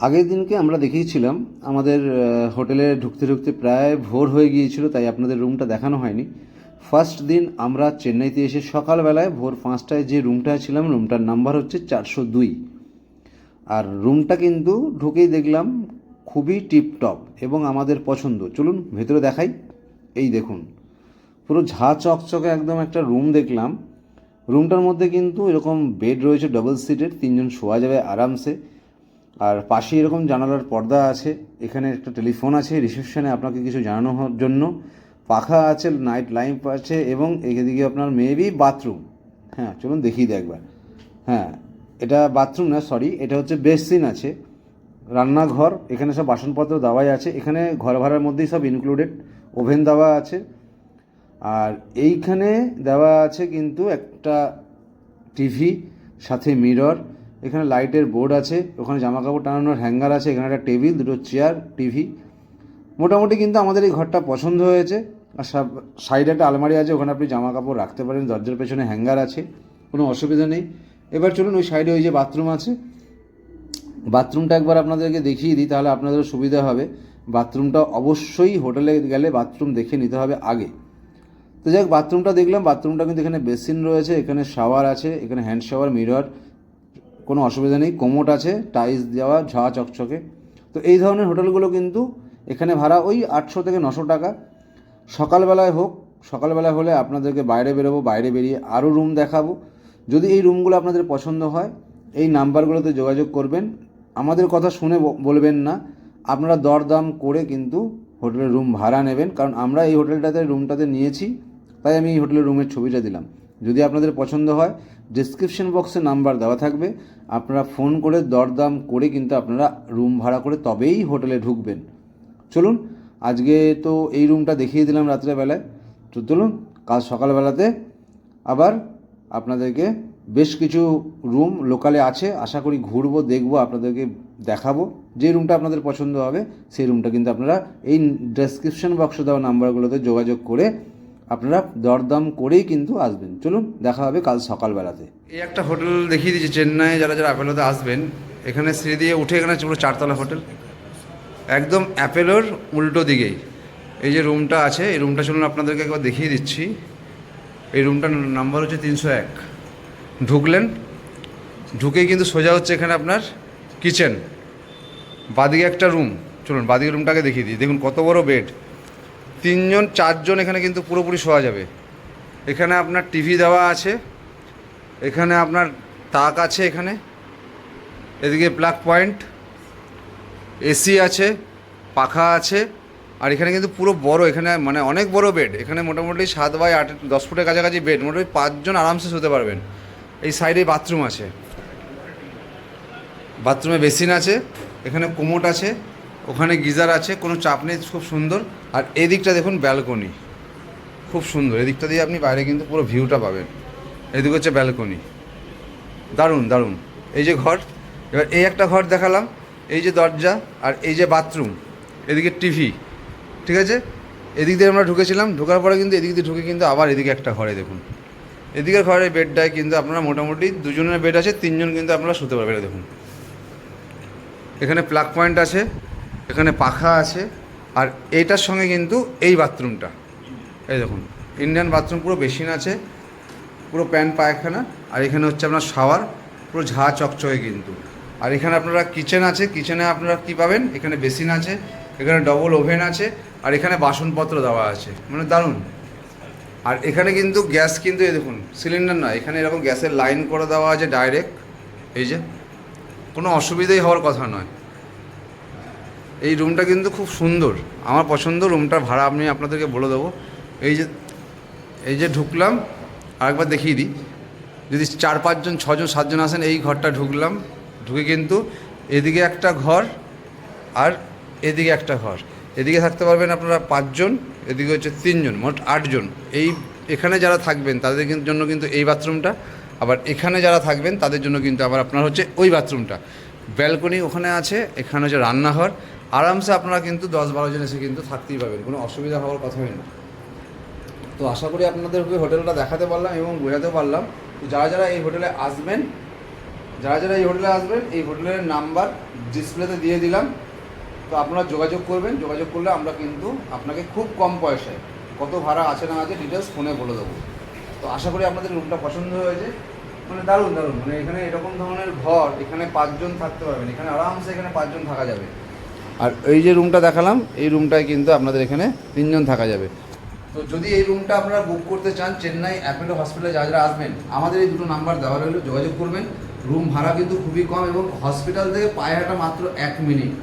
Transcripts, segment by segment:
আগের দিনকে আমরা দেখিয়েছিলাম আমাদের হোটেলে ঢুকতে ঢুকতে প্রায় ভোর হয়ে গিয়েছিল, তাই আপনাদের রুমটা দেখানো হয়নি। ফার্স্ট দিন আমরা চেন্নাইতে এসে সকালবেলায় ভোর 5টায় যে রুমটায় ছিলাম, রুমটার নাম্বার হচ্ছে 402। আর রুমটা কিন্তু ঢুকেই দেখলাম খুবই টিপটপ এবং আমাদের পছন্দ। চলুন ভেতরে দেখাই। এই দেখুন, পুরো ঝা চকচকে একদম একটা রুম দেখলাম। রুমটার মধ্যে কিন্তু এরকম বেড রয়েছে ডাবল সিটের, 3জন শোয়া যাবে আরামসে। আর পাশে এরকম জানালার পর্দা আছে। এখানে একটা টেলিফোন আছে রিসেপশনে আপনাকে কিছু জানানোর জন্য। পাখা আছে, নাইট লাইট আছে এবং এদিকে আপনার মেবি বাথরুম। হ্যাঁ, চলুন দেখিয়ে দিই একবার। হ্যাঁ, এটা বাথরুম না, সরি, এটা হচ্ছে বেসিন আছে। রান্নাঘর, এখানে সব বাসনপত্র দেওয়াই আছে। এখানে ঘর ভাড়ার মধ্যেই সব ইনক্লুডেড। ওভেন দেওয়া আছে। আর এইখানে দেওয়া আছে কিন্তু একটা টিভি, সাথে মিরর। এখানে লাইটের বোর্ড আছে। ওখানে জামা কাপড় টানানোর হ্যাঙ্গার আছে। এখানে একটা টেবিল, দুটো চেয়ার, টিভি। মোটামুটি কিন্তু আমাদের এই ঘরটা পছন্দ হয়েছে। আর সাইডে একটা আলমারি আছে, ওখানে আপনি জামা কাপড় রাখতে পারেন। দরজার পেছনে হ্যাঙ্গার আছে, কোনো অসুবিধা নেই। এবার চলুন ওই সাইডে ওই যে বাথরুম আছে, বাথরুমটা একবার আপনাদেরকে দেখিয়ে দিই, তাহলে আপনাদেরও সুবিধা হবে। বাথরুমটা অবশ্যই হোটেলে গেলে বাথরুম দেখে নিতে হবে আগে। তো যাই হোক, বাথরুমটা দেখলাম। বাথরুমটা কিন্তু এখানে বেসিন রয়েছে, এখানে শাওয়ার আছে, এখানে হ্যান্ড শাওয়ার, মিরর, কোনো অসুবিধা নেই। কোমোট আছে, টাইলস দেওয়া, ঝা চকচকে। তো এই ধরনের হোটেলগুলো কিন্তু এখানে ভাড়া ওই 800 থেকে 900 টাকা। সকালবেলায় হোক, সকালবেলায় হলে আপনাদেরকে বাইরে বেরোবো, বাইরে বেরিয়ে আরও রুম দেখাবো। যদি এই রুমগুলো আপনাদের পছন্দ হয়, এই নাম্বারগুলোতে যোগাযোগ করবেন। আমাদের কথা শুনে বলবেন না, আপনারা দরদাম করে কিন্তু হোটেলের রুম ভাড়া নেবেন। কারণ আমরা এই হোটেলটাতে রুমটাতে নিয়েছি, তাই আমি এই হোটেলের রুমের ছবিটা দিলাম। যদি আপনাদের পছন্দ হয়, ডেসক্রিপশন বক্সে নাম্বার দেওয়া থাকবে, আপনারা ফোন করে দরদাম করে কিন্তু আপনারা রুম ভাড়া করে তবেই হোটেলে ঢুকবেন। চলুন, আজকে তো এই রুমটা দেখিয়ে দিলাম রাত্রেবেলায়। তো চলুন কাল সকালবেলাতে আবার আপনাদেরকে বেশ কিছু রুম লোকালে আছে, আশা করি ঘুরবো, দেখবো, আপনাদেরকে দেখাবো। যে রুমটা আপনাদের পছন্দ হবে সেই রুমটা কিন্তু আপনারা এই ডেসক্রিপশন বক্সে দেওয়া নাম্বারগুলোতে যোগাযোগ করে আপনারা দরদাম করেই কিন্তু আসবেন। চলুন দেখা হবে কাল সকালবেলাতে। এই একটা হোটেল দেখিয়ে দিচ্ছি চেন্নাই, যারা যারা অ্যাপেলোতে আসবেন, এখানে সিঁড়ি দিয়ে উঠে এখানে পুরো 4তলা হোটেল, একদম অ্যাপেলোর উল্টো দিকেই এই যে রুমটা আছে। এই রুমটা চলুন আপনাদেরকে একবার দেখিয়ে দিচ্ছি। এই রুমটার নাম্বার হচ্ছে 301। ঢুকলেন, ঢুকেই কিন্তু সোজা হচ্ছে এখানে আপনার কিচেন, বাদিকে একটা রুম। চলুন বাদিকে রুমটাকে দেখিয়ে দিই। দেখুন কত বড় বেড, 3জন 4জন এখানে কিন্তু পুরোপুরি শোয়া যাবে। এখানে আপনার টিভি দেওয়া আছে, এখানে আপনার তাক আছে, এখানে এদিকে প্লাগ পয়েন্ট, এসি আছে, পাখা আছে। আর এখানে কিন্তু পুরো বড়, এখানে মানে অনেক বড় বেড। এখানে মোটামুটি 7 বাই 8, 10 ফুটের কাছাকাছি বেড, মোটামুটি 5জন আরামসে শুতে পারবেন। এই সাইডে বাথরুম আছে, বাথরুমে বেসিন আছে, এখানে কোমোট আছে, ওখানে গিজার আছে, কোনো চাপ নেই, খুব সুন্দর। আর এদিকটা দেখুন ব্যালকনি, খুব সুন্দর। এদিকটা দিয়ে আপনি বাইরে কিন্তু পুরো ভিউটা পাবেন। এদিকে হচ্ছে ব্যালকনি, দারুণ দারুণ। এই যে ঘর, এবার এই একটা ঘর দেখালাম, এই যে দরজা আর এই যে বাথরুম, এদিকে টিভি, ঠিক আছে। এদিক দিয়ে আমরা ঢুকেছিলাম, ঢোকার পরে কিন্তু এদিক দিয়ে ঢুকে কিন্তু আবার এদিকে একটা ঘরে দেখুন, এদিকের ঘরের বেডটায় কিন্তু আপনারা মোটামুটি 2জনের বেড আছে, 3জন কিন্তু আপনারা শুতে পারবেন। দেখুন এখানে প্লাগ পয়েন্ট আছে, এখানে পাখা আছে। আর এইটার সঙ্গে কিন্তু এই বাথরুমটা, এই দেখুন ইন্ডিয়ান বাথরুম, পুরো বেসিন আছে, পুরো প্যান পায়খানা। আর এখানে হচ্ছে আপনার শাওয়ার, পুরো ঝা চকচকে কিন্তু। আর এখানে আপনারা কিচেন আছে, কিচেনে আপনারা কী পাবেন, এখানে বেসিন আছে, এখানে ডবল ওভেন আছে, আর এখানে বাসনপত্র দেওয়া আছে, মানে দারুণ। আর এখানে কিন্তু গ্যাস কিন্তু এই দেখুন সিলিন্ডার নয়, এখানে এরকম গ্যাসের লাইন করে দেওয়া আছে ডাইরেক্ট। এই যে কোনো অসুবিধাই হওয়ার কথা নয়। এই রুমটা কিন্তু খুব সুন্দর, আমার পছন্দ। রুমটার ভাড়া আমি আপনাদেরকে বলে দেবো। এই যে ঢুকলাম, আরেকবার দেখিয়ে দিই। যদি 4, 5 জন, 6 জন, 7 জন আসেন, এই ঘরটা ঢুকলাম, ঢুকে কিন্তু এদিকে একটা ঘর আর এদিকে একটা ঘর। এদিকে থাকতে পারবেন আপনারা 5 জন, এদিকে হচ্ছে 3 জন, মোট 8 জন। এখানে যারা থাকবেন তাদের জন্য কিন্তু এই বাথরুমটা, আবার এখানে যারা থাকবেন তাদের জন্য কিন্তু আবার আপনার হচ্ছে ওই বাথরুমটা। ব্যালকনি ওখানে আছে, এখানে হচ্ছে রান্নাঘর। আরামসে আপনারা কিন্তু 10-12 জন এসে কিন্তু থাকতেই পারবেন, কোনো অসুবিধা হওয়ার কথাই না। তো আশা করি আপনাদেরকে হোটেলটা দেখাতে পারলাম এবং বোঝাতে পারলাম। তো যারা যারা এই হোটেলে আসবেন, যারা যারা এই হোটেলে আসবেন, এই হোটেলের নাম্বার ডিসপ্লেতে দিয়ে দিলাম, তো আপনারা যোগাযোগ করবেন। যোগাযোগ করলে আমরা কিন্তু আপনাকে খুব কম পয়সায় কত ভাড়া আছে না আছে ডিটেলস ফোনে বলে দেবো। তো আশা করি আপনাদের রুমটা পছন্দ হয়েছে। মানে দারুণ দারুণ, মানে এখানে এরকম ধরনের ঘর, এখানে 5 জন থাকতে পারবেন, এখানে আরামসে এখানে 5 জন থাকা যাবে। আর এই যে রুমটা দেখালাম, এই রুমটায় কিন্তু আপনাদের এখানে 3 জন থাকা যাবে। তো যদি এই রুমটা আপনারা বুক করতে চান, চেন্নাই অ্যাপোলো হসপিটালে যারা যারা আসবেন, আমাদের এই দুটো নাম্বার দেওয়া রইল, যোগাযোগ করবেন। রুম ভাড়া কিন্তু খুবই কম এবং হসপিটাল থেকে পায়ে হাঁটা মাত্র 1 মিনিট।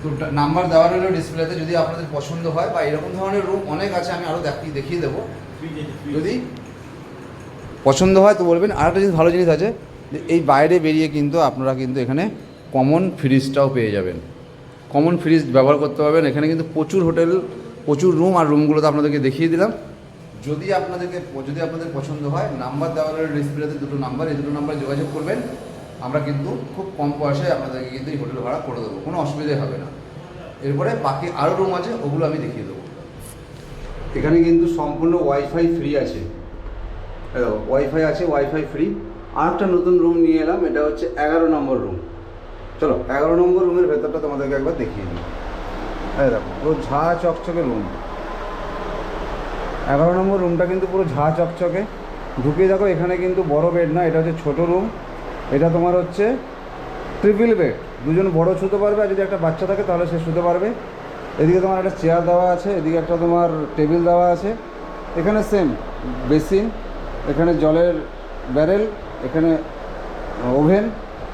তো নাম্বার দেওয়া রইল ডিসপ্লেতে, যদি আপনাদের পছন্দ হয় বা এরকম ধরনের রুম অনেক আছে, আমি আরও দেখিয়ে দেবো। যদি পছন্দ হয় তো বলবেন। আর একটা জিনিস, ভালো জিনিস আছে যে এই বাইরে বেরিয়ে কিন্তু আপনারা কিন্তু এখানে কমন ফ্রিজটাও পেয়ে যাবেন। কমন ফ্রিজ ব্যবহার করতে পারবেন। এখানে কিন্তু প্রচুর হোটেল, প্রচুর রুম, আর রুমগুলো তো আপনাদেরকে দেখিয়ে দিলাম। যদি আপনাদের পছন্দ হয়, নাম্বার দেওয়া রইল ডিসপ্লেতে, দুটো নাম্বার, এই দুটো নাম্বারে যোগাযোগ করবেন। আমরা কিন্তু খুব কম পয়সায় আপনাদেরকে কিন্তু এই হোটেল ভাড়া করে দেবো, কোনো অসুবিধাই হবে না। এরপরে বাকি আরও রুম আছে, ওগুলো আমি দেখিয়ে দেবো। এখানে কিন্তু সম্পূর্ণ ওয়াইফাই ফ্রি আছে, দেখো ওয়াইফাই আছে, ওয়াইফাই ফ্রি। আর একটা নতুন রুম নিয়ে এলাম, এটা হচ্ছে 11 নম্বর রুম। চলো 11 নম্বর রুমের ভেতরটা তোমাদেরকে একবার দেখিয়ে দিই। এই দেখো পুরো ঝা চকচকে রুম। 11 নম্বর রুমটা কিন্তু পুরো ঝা চকচকে। ঢুকিয়ে দেখো, এখানে কিন্তু বড় বেড না, এটা হচ্ছে ছোটো রুম। এটা তোমার হচ্ছে ট্রিপল বেড, দুজন বড় শুতে পারবে, আর যদি একটা বাচ্চা থাকে তাহলে সে শুতে পারবে। এদিকে তোমার একটা চেয়ার দেওয়া আছে, এদিকে একটা তোমার টেবিল দেওয়া আছে। এখানে সেম বেসিন, এখানে জলের ব্যারেল, এখানে ওভেন,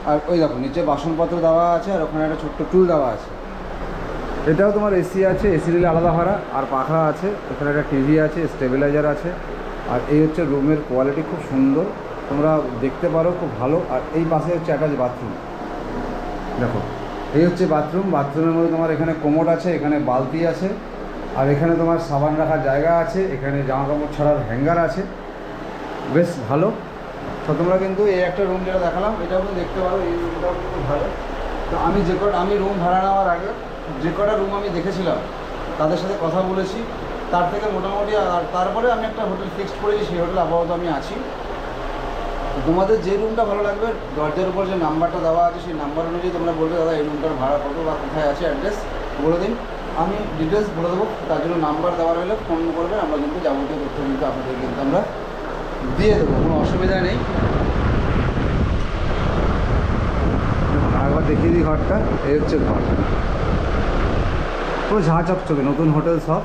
আর ওই দেখো নিচে বাসনপত্র দেওয়া আছে, আর ওখানে একটা ছোট্ট টুল দেওয়া আছে। এটাও তোমার এসি আছে, এসি নিলে আলাদা ভাড়া, আর পাখা আছে, এখানে একটা টিভি আছে, স্টেবিলাইজার আছে। আর এই হচ্ছে রুমের কোয়ালিটি, খুব সুন্দর, তোমরা দেখতে পারো, খুব ভালো। আর এই পাশে হচ্ছে অ্যাটাচ বাথরুম, দেখো এই হচ্ছে বাথরুম। বাথরুমের মধ্যে তোমার এখানে কোমোড আছে, এখানে বালতি আছে, আর এখানে তোমার সাবান রাখার জায়গা আছে, এখানে জামা কাপড় ছাড়ার হ্যাঙ্গার আছে, বেশ ভালো। তো তোমরা কিন্তু এই একটা রুম যেটা দেখালাম, এটাও কিন্তু দেখতে পারো, এই রুমটাও কিন্তু ভালো। তো আমি রুম ভাড়া নেওয়ার আগে যে কটা রুম আমি দেখেছিলাম তাদের সাথে কথা বলেছি, তার থেকে মোটামুটি, আর তারপরে আমি একটা হোটেল ফিক্সড করেছি, সেই হোটেলে আপাতত আমি আছি। তোমাদের যে রুমটা ভালো লাগবে, দরজার উপর যে নাম্বারটা দেওয়া আছে, সেই নাম্বার অনুযায়ী তোমরা বলবে দাদা এই রুমটার ভাড়া কত বা কোথায় আছে, অ্যাড্রেস বলে দিন, আমি ডিটেলস বলে দেবো। তার জন্য নাম্বার দেওয়া রইলে ফোন করবে, আমরা কিন্তু যাবতীয় তথ্য কিন্তু আপনাদের কিন্তু আমরা দিয়ে দেবো, কোনো অসুবিধা নেই। আরেকবার দেখিয়ে দিই ঘরটা, এই হচ্ছে ঘর, পুরো ঝাঁ চকচকে, নতুন হোটেল সব।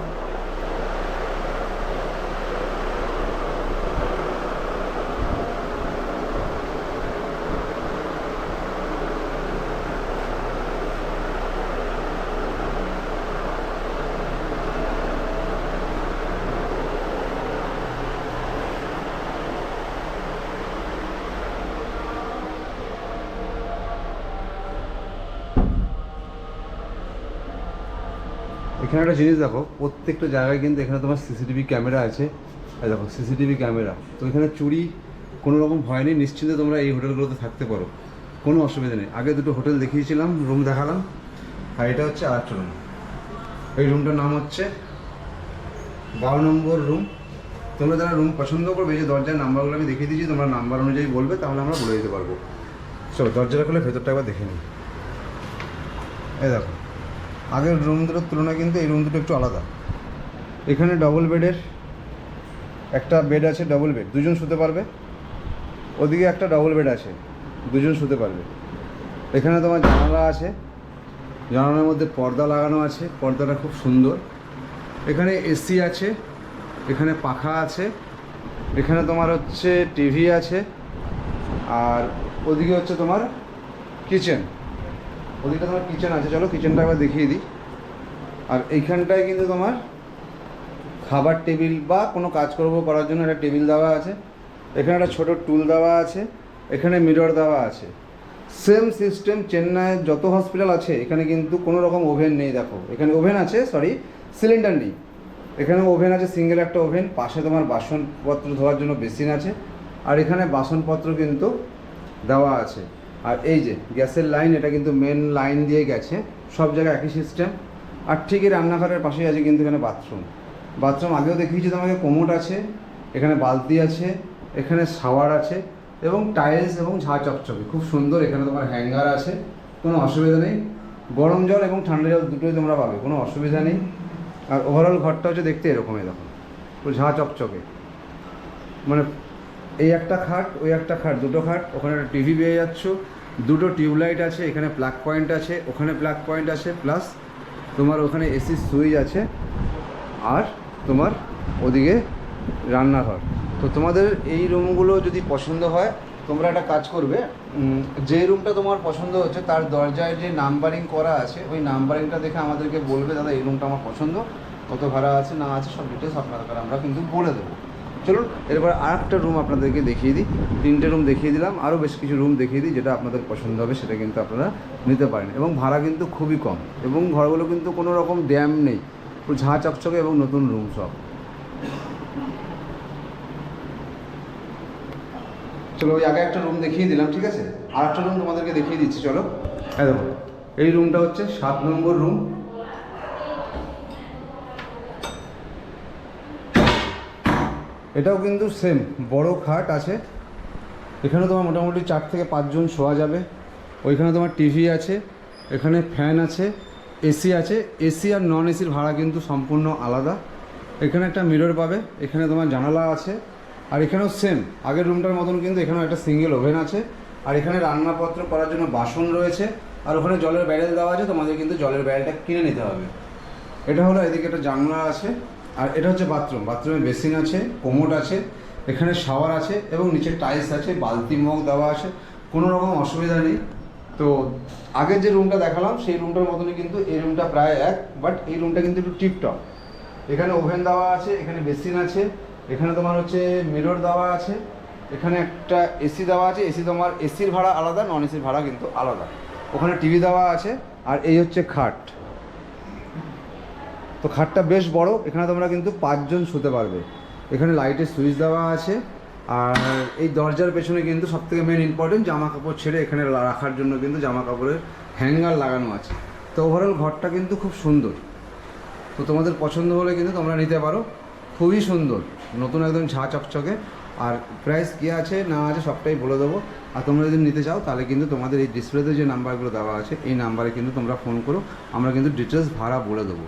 এখানে একটা জিনিস দেখো, প্রত্যেকটা জায়গায় কিন্তু এখানে তোমার সিসিটিভি ক্যামেরা আছে। এই দেখো সিসিটিভি ক্যামেরা, তো এখানে চুরি কোনো রকম ভয় নেই, নিশ্চিন্তে তোমরা এই হোটেলগুলোতে থাকতে পারো, কোনো অসুবিধা নেই। আগে দুটো হোটেল দেখিয়েছিলাম, রুম দেখালাম, আর এটা হচ্ছে আরেকটা রুম। এই রুমটার নাম হচ্ছে 12 নম্বর রুম। তোমরা যারা রুম পছন্দ করবে, এই যে দরজার নাম্বারগুলো আমি দেখিয়ে দিয়েছি, তোমরা নাম্বার অনুযায়ী বলবে, তাহলে আমরা বলে দিতে পারবো। চলো দরজাটা খুলে ভেতরটা একবার দেখে নিই। এই দেখো, আগের রুম দুটোর তুলনায় কিন্তু এই রুম দুটো একটু আলাদা। এখানে ডবল বেডের একটা বেড আছে, ডবল বেড, দুজন শুতে পারবে। ওদিকে একটা ডবল বেড আছে, দুজন শুতে পারবে। এখানে তোমার জানালা আছে, জানালার মধ্যে পর্দা লাগানো আছে, পর্দাটা খুব সুন্দর। এখানে এসি আছে, এখানে পাখা আছে, এখানে তোমার হচ্ছে টিভি আছে, আর ওদিকে হচ্ছে তোমার কিচেন, ওদিকটা তোমার কিচেন আছে। চলো কিচেনটা একবার দেখিয়ে দিই। আর এইখানটায় কিন্তু তোমার খাবার টেবিল বা কোনো কাজকর্ম করার জন্য একটা টেবিল দেওয়া আছে। এখানে একটা ছোটো টুল দেওয়া আছে, এখানে মিরর দেওয়া আছে। সেম সিস্টেম চেন্নাইয়ের যত হসপিটাল আছে, এখানে কিন্তু কোনো রকম ওভেন নেই। দেখো এখানে ওভেন আছে, সরি সিলিন্ডার নেই, এখানে ওভেন আছে, সিঙ্গেল একটা ওভেন। পাশে তোমার বাসনপত্র ধোয়ার জন্য বেসিন আছে, আর এখানে বাসনপত্র কিন্তু দেওয়া আছে। আর এই যে গ্যাসের লাইন, এটা কিন্তু মেন লাইন দিয়ে গেছে, সব জায়গায় একই সিস্টেম। আর ঠিকই রান্নাঘরের পাশেই আছে কিন্তু এখানে বাথরুম। বাথরুম আগেও দেখিয়েছি তোমাকে, কোমোড আছে, এখানে বালতি আছে, এখানে শাওয়ার আছে, এবং টাইলস এবং ঝাঁ চকচকে খুব সুন্দর। এখানে তোমার হ্যাঙ্গার আছে, কোনো অসুবিধা নেই। গরম জল এবং ঠান্ডা জল দুটোই তোমরা পাবে, কোনো অসুবিধা নেই। আর ওভারঅল ঘরটা হচ্ছে দেখতে এরকমই, দেখো পুরো ঝাঁ চকচকে। মানে এই একটা খাট, ওই একটা খাট, দুটো খাট, ওখানে একটা টিভি পেয়ে যাচ্ছ, দুটো টিউবলাইট আছে, এখানে প্লাগ পয়েন্ট আছে, ওখানে প্লাগ পয়েন্ট আছে, প্লাস তোমার ওখানে এসি সুইচ আছে, আর তোমার ওদিকে রান্নাঘর। তো তোমাদের এই রুমগুলো যদি পছন্দ হয়, তোমরা একটা কাজ করবে, যে রুমটা তোমার পছন্দ হচ্ছে তার দরজায় যে নাম্বারিং করা আছে, ওই নাম্বারিংটা দেখে আমাদেরকে বলবে, দাদা এই রুমটা আমার পছন্দ, কত ভাড়া আছে না আছে সব ডিটেলস আপনাদের আমরা কিন্তু বলে দেবো। চলুন এরপর আর একটা রুম আপনাদেরকে দেখিয়ে দিই। 3টে রুম দেখিয়ে দিলাম, আরও বেশ কিছু রুম দেখিয়ে দিই, যেটা আপনাদের পছন্দ হবে সেটা কিন্তু আপনারা নিতে পারেন। এবং ভাড়া কিন্তু খুবই কম, এবং ঘরগুলো কিন্তু কোনো রকম ড্যাম নেই, পুরো ঝাঁ চকচকে এবং নতুন রুম সব। চলো ওই আগে একটা রুম দেখিয়ে দিলাম, ঠিক আছে, আর একটা রুম তোমাদেরকে দেখিয়ে দিচ্ছি। চলো হ্যাঁ, দেখো এই রুমটা হচ্ছে 7 নম্বর রুম। এটাও কিন্তু সেম বড় খাট আছে, এখানে তোমার মোটামুটি 4 থেকে 5 জন শোয়া যাবে। ওইখানে তোমার টিভি আছে, এখানে ফ্যান আছে, এসি আছে। এসি আর নন এসির ভাড়া কিন্তু সম্পূর্ণ আলাদা। এখানে একটা মিরর পাবে, এখানে তোমার জানালা আছে, আর এখানেও সেম আগের রুমটার মতন কিন্তু এখানেও একটা সিঙ্গেল ওভেন আছে, আর এখানে রান্নাপত্র করার জন্য বাসন রয়েছে, আর ওখানে জলের ব্যারেল দেওয়া আছে, তোমাদের কিন্তু জলের ব্যারেলটা কিনে নিতে হবে। এটা হলো, এদিকে একটা জানলা আছে, আর এটা হচ্ছে বাথরুম। বাথরুমে বেসিন আছে, কোমোড আছে, এখানে শাওয়ার আছে, এবং নিচে টাইলস আছে, বালতি মগ দেওয়া আছে, কোনো রকম অসুবিধা নেই। তো আগের যে রুমটা দেখালাম সেই রুমটার মতনই কিন্তু এই রুমটা প্রায় এক, বাট এই রুমটা কিন্তু একটু টিপটপ। এখানে ওভেন দেওয়া আছে, এখানে বেসিন আছে, এখানে তোমার হচ্ছে মিরর দেওয়া আছে, এখানে একটা এসি দেওয়া আছে। এসি তোমার এসির ভাড়া আলাদা, নন এসির ভাড়া কিন্তু আলাদা। ওখানে টিভি দেওয়া আছে, আর এই হচ্ছে খাট। তো খাটটা বেশ বড়, এখানে তোমরা কিন্তু 5 জন শুতে পারবে। এখানে লাইটের সুইচ দেওয়া আছে, আর এই দরজার পেছনে কিন্তু সবথেকে মেন ইম্পর্টেন্ট, জামা কাপড় ছেড়ে এখানে রাখার জন্য কিন্তু জামা কাপড়ের হ্যাঙ্গার লাগানো আছে। তো ওভারঅল ঘরটা কিন্তু খুব সুন্দর। তো তোমাদের পছন্দ হলে কিন্তু তোমরা নিতে পারো, খুবই সুন্দর, নতুন একদম ঝাঁ চকচকে। আর প্রাইস কী আছে না আছে সবটাই বলে দেবো। আর তোমরা যদি নিতে চাও তাহলে কিন্তু তোমাদের এই ডিসপ্লেতে যে নাম্বারগুলো দেওয়া আছে এই নাম্বারে কিন্তু তোমরা ফোন করো, আমরা কিন্তু ডিটেলস ভাড়া বলে দেবো।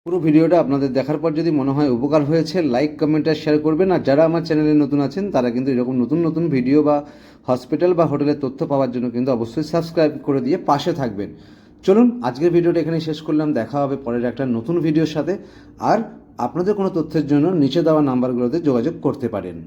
পুরো ভিডিওটা আপনাদের দেখার পর যদি মনে হয় উপকার হয়েছে, লাইক কমেন্ট আর শেয়ার করবেন। আর যারা আমার চ্যানেলে নতুন আছেন তারা কিন্তু এরকম নতুন নতুন ভিডিও বা হসপিটাল বা হোটেলের তথ্য পাওয়ার জন্য কিন্তু অবশ্যই সাবস্ক্রাইব করে দিয়ে পাশে থাকবেন। চলুন আজকের ভিডিওটা এখানে শেষ করলাম, দেখা হবে পরের একটা নতুন ভিডিওর সাথে। আর আপনাদের কোনো তথ্যের জন্য নিচে দেওয়া নাম্বারগুলোতে যোগাযোগ করতে পারেন।